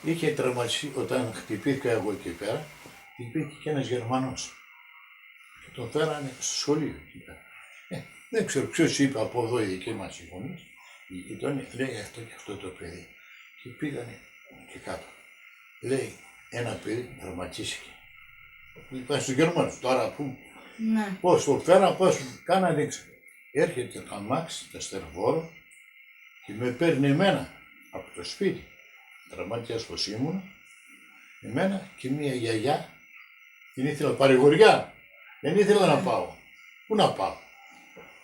Είχε τραυματιστεί όταν χτυπήθηκα εγώ εκεί πέρα, χτυπήθηκε και ένας Γερμανός. Και τον φέρανε στο σχολείο εκεί πέρα. Δεν ξέρω ποιος είπε από εδώ οι δικοί μας οι γονείς, οι γειτόνοι, λέει αυτό και αυτό το παιδί. Και πήγανε και κάτω. Λέει ένα παιδί τραυματίστηκε. Είπαν στους Γερμανούς, τώρα που, Ναι. πώς το φέραν, πώς κάνανε, δεν ξέρω. Έρχεται το αμάξι, το στερβόρο και με παίρνει εμένα από το σπίτι. Τραυματίας πως ήμουν, εμένα και μία γιαγιά, την ήθελα παρηγοριά. Δεν ήθελα να πάω. Πού να πάω.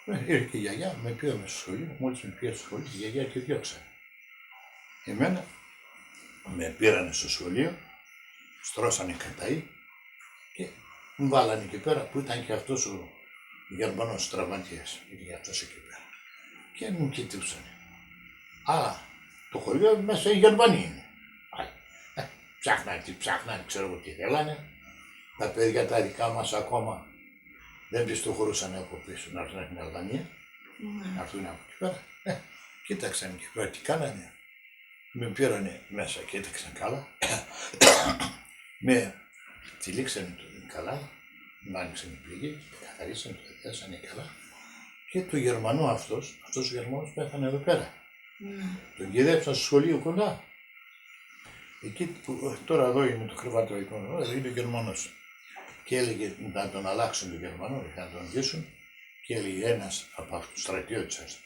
Ήρθε και η γιαγιά, με πήγαμε στο σχολείο, μόλις με πήγα στο σχολείο, η γιαγιά και διώξανε. Εμένα με πήρανε στο σχολείο, στρώσανε καταή και μου βάλανε εκεί πέρα που ήταν και αυτός ο Γερμανός τραυματίας. Ήταν αυτός εκεί πέρα. Και μου κοιτούσανε. Αλλά το χωριό μέσα οι Γερμανοί είναι. Ψάχνανε, ξέρω εγώ τι θέλανε. Τα παιδιά τα δικά μας ακόμα δεν πιστοχωρούσαν από πίσω να έρθουν στην Αλβανία. Να έρθουν από εκεί πέρα. Κοίταξαν εκεί πέρα τι κάνανε. Με πήρανε μέσα, κοίταξαν καλά. Με τυλίξανε το καλά. Με άνοιξαν η πληγή, καθαρίσανε, το δέσανε καλά. Και το Γερμανό αυτός ο Γερμανός πέθανε εδώ πέρα. Τον κυδέψαν στο σχολείο κοντά. Εκεί που τώρα εδώ είναι το κρεβατοϊκό, εδώ είναι ο Γερμανός. Και έλεγε να τον αλλάξουν τον Γερμανό, να τον δείσουν. Και έλεγε ένας από αυτούς τους στρατιώτες,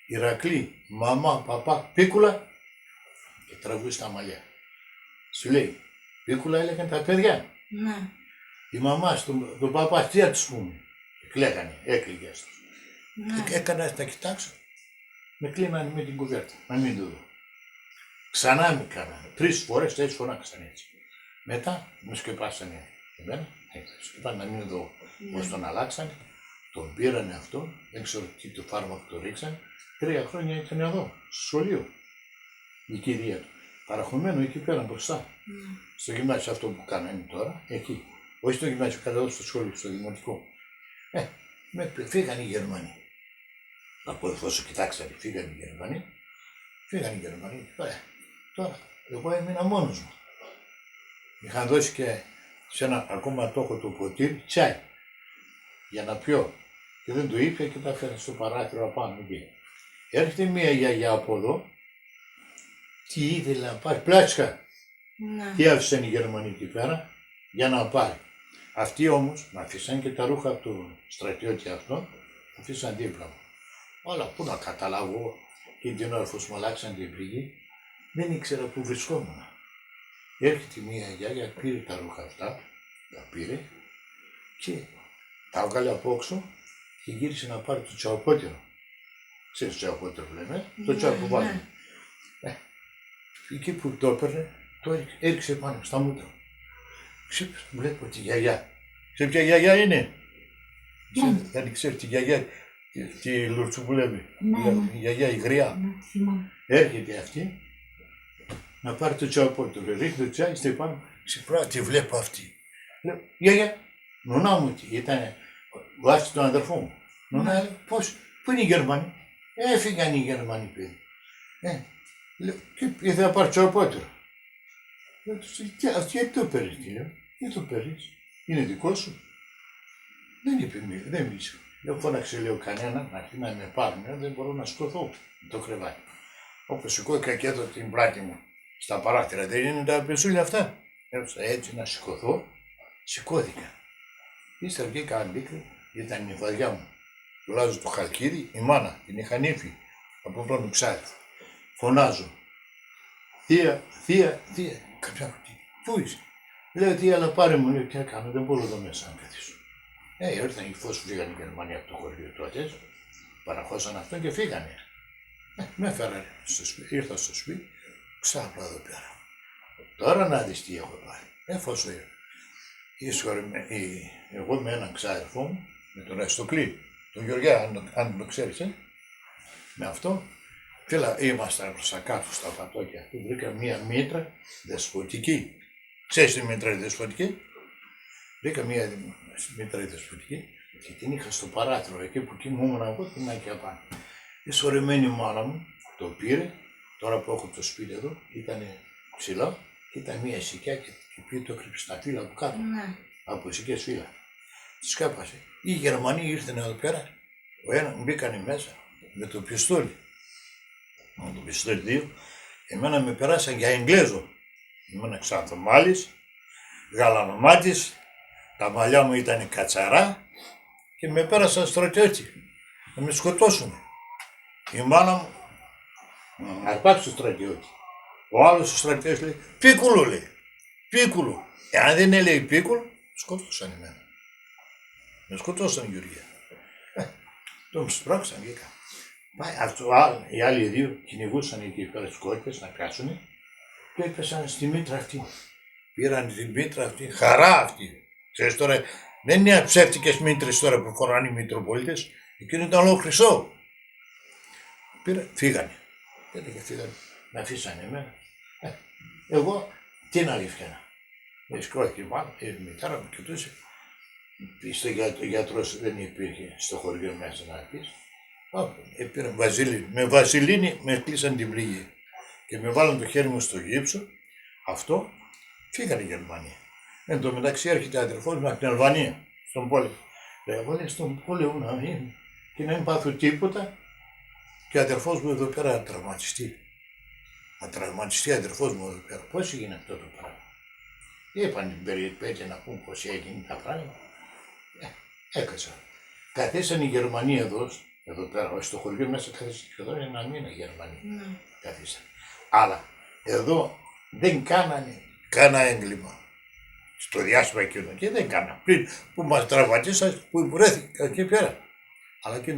Ηρακλή, μαμά, παπά, πίκουλα. Και τραβούσε τα μαλλιά. Σου λέει, πίκουλα έλεγαν τα παιδιά. Ναι. Η μαμά, τον παπά, τι να τους πούμε. Κλαίγανε, έκλαιγε αυτός. Ναι. Και έκανα να κοιτάξω. Με κλείνανε με την κουβέρτα, να μην το δω. Ξανά με κάνανε. 3 φορές, 4 φωνάξαν έτσι. Μετά με σκεπάσανε εμένα, σκεπάνε να μην δω πώς τον αλλάξανε. Τον πήρανε αυτό, δεν ξέρω τι το φάρμακο το ρίξανε. 3 χρόνια ήταν εδώ, στο σχολείο. Η κυρία του. Παραχωμένο εκεί πέρα μπροστά. Στο γυμνάσιο αυτό που κάνανε τώρα, εκεί. Όχι στο γυμνάσιο, κατά εδώ στο σχολείο, στο δημοτικό. Φύγανε οι Γερμανοί. Από εφόσον κοιτάξατε, φύγανε οι Γερμανοί. Φύγανε οι Γερμανοί και πάει. Τώρα, εγώ έμεινα μόνος μου. Είχαν δώσει και σε ένα ακόμα το έχω το ποτήρι, τσάι. Για να πιω. Και δεν το ήπια και τα έφερα στο παράθυρο απάνω εκεί. Έρχεται μία γιαγιά από εδώ. Τι ήθελε να πάρει, πλάτσικα. Ναι. Τι άφησαν οι Γερμανοί εκεί πέρα για να πάρει. Αυτοί όμως με αφήσαν και τα ρούχα από το στρατιώτη αυτό, αφήσαν δίπλα μου. Όλα πού να καταλάβω και την ώρα που μου αλλάξαν την πληγή, δεν ήξερα που βρισκόμουν. Έρχεται μία γιαγιά, πήρε τα ρούχα αυτά, τα πήρε και τα έβγαλε από όξω και γύρισε να πάρει το τσαοπότερο. Ξέρεις το τσαοπότερο λέμε, το τσάι που βάζουμε. Εκεί που το έπαιρνε, το έριξε πάνω στα μούτρα. Βλέπω τη γιαγιά. Σε ποια γιαγιά είναι? Δεν ξέρει τη γιαγιά, τη λουρτσού που λέμε. Η γιαγιά η γριά. Έρχεται αυτή να πάρει το τσαοπότερο. Ρίχνει το τσάι στο πάνω. Ξυπνάω, τη βλέπω αυτή. Λέω, γιαγιά, νονά μου τι, ήταν βάσει τον αδερφό μου. Νονά, πώς, πού είναι οι Γερμανοί? Έφυγαν οι Γερμανοί παιδί. Λέω, και ήθελα να πάρει τσαοπότερο. Λέω, γιατί το παίρνεις, τι λέω, γιατί το παίρνεις, είναι δικό σου. Δεν είπε, δεν μίλησε. Λέω, φώναξε, λέω, κανένα να έρθει να με πάρουν, δεν μπορώ να σηκωθώ το κρεβάτι. Όπως σηκώθηκα και εδώ την πλάτη μου στα παράθυρα, δεν είναι τα πεσούλια αυτά. Έτσι να σηκωθώ, σηκώθηκα. Ύστερα βγήκα αντίκρι, ήταν η νυφαδιά μου. Βουλάζω το χαλκίδι, η μάνα την είχα νύφη από πρώτο ξάδερφο. Φωνάζω. Θεία, θεία, θεία. Κάποια ρωτή. Πού είσαι? Λέω, τι αλλά πάρε μου, λέει, τι να κάνω, δεν μπορώ εδώ μέσα να καθίσω. Ήρθαν οι φως, βγήκαν οι Γερμανοί από το χωριό τότε, παραχώσαν αυτόν και φύγανε. Με έφεραν στο σπίτι, ήρθα στο σπίτι, ξάπλα εδώ πέρα. Τώρα να δεις τι έχω πάρει. Εφόσον εγώ με έναν ξάδερφό μου, με τον Αριστοκλή, τον Γεωργιά, αν το ξέρεις, με αυτό, ήμασταν προς τα κάτω στα πατώκια. Βρήκα μία μήτρα δεσποτική. Ξέρεις τι μήτρα είναι δεσποτική? Βρήκα μία μήτρα δεσποτική και την είχα στο παράθυρο εκεί που κοιμούμουν εγώ, την είχα και απάνω. Η σωρεμένη μάνα μου το πήρε, τώρα που έχω το σπίτι εδώ, ήταν ψηλά Και ήταν μια σικιά και πήγε το κρύψε στα φύλλα από κάτω. Ναι. Από σικές φύλλα. Τη σκάπασε. Οι Γερμανοί ήρθαν εδώ πέρα. Ο ένα μπήκανε μέσα με το πιστόλι. Με το πιστόλι δύο. Εμένα με περάσαν για Εγγλέζο. Ήμουν ξανθομάλης, γαλανομάτης, τα μαλλιά μου ήταν κατσαρά και με πέρασαν στρατιώτη. Να με σκοτώσουν. Η μάνα μου αρπάξει το στρατιώτη. Ο άλλος ο στρατιώτης λέει Πίκουλο λέει. Πίκουλο. Εάν δεν έλεγε Πίκουλο, σκότωσαν εμένα. Με σκοτώσαν Γεωργία. Το μου σπρώξαν και έκανα. Πάει αυτό, οι άλλοι δύο κυνηγούσαν εκεί πέρα τις κόρκες να πιάσουν και έπεσαν στη μήτρα αυτή. Πήραν τη μήτρα αυτή, χαρά αυτή. Ξέρεις τώρα, δεν είναι ψεύτικες μήτρες τώρα που φοράνε οι Μητροπολίτες, εκείνο ήταν όλο χρυσό. Φύγανε. Και φύγανε, με αφήσανε εμένα. Εγώ τι να λήφθηνα. Με σκρόχη πάνω, η μητέρα μου κοιτούσε. Ο γιατρός δεν υπήρχε στο χωριό μέσα να πεις. Πήραν βαζιλίνη. Με βαζιλίνη με κλείσαν την πληγή. Και με βάλαν το χέρι μου στο γύψο. Αυτό φύγανε οι Γερμανοί. Εν τω μεταξύ έρχεται ο αδερφός μου από την Αλβανία, στον πόλεμο. Εγώ λέει στον πόλεμο να είμαι και να μην πάθω τίποτα. Και ο αδερφός μου εδώ πέρα να τραυματιστεί. Να τραυματιστεί ο αδερφός μου εδώ πέρα. Πώς έγινε αυτό το πράγμα. Είπαν την περιπέτεια να πούν πώς έγινε τα πράγματα. Έκατσα. Καθίσαν οι Γερμανοί εδώ πέρα, όχι στο χωριό μέσα καθίσαν σχεδόν ένα μήνα οι Γερμανοί. Ναι. Καθίσαν. Αλλά εδώ δεν κάνανε κανένα έγκλημα. Στο διάστημα εκείνο και δεν κάνανε. Πριν που μας τραυματίσαν, που βρέθηκαν εκεί πέρα. Αλλά και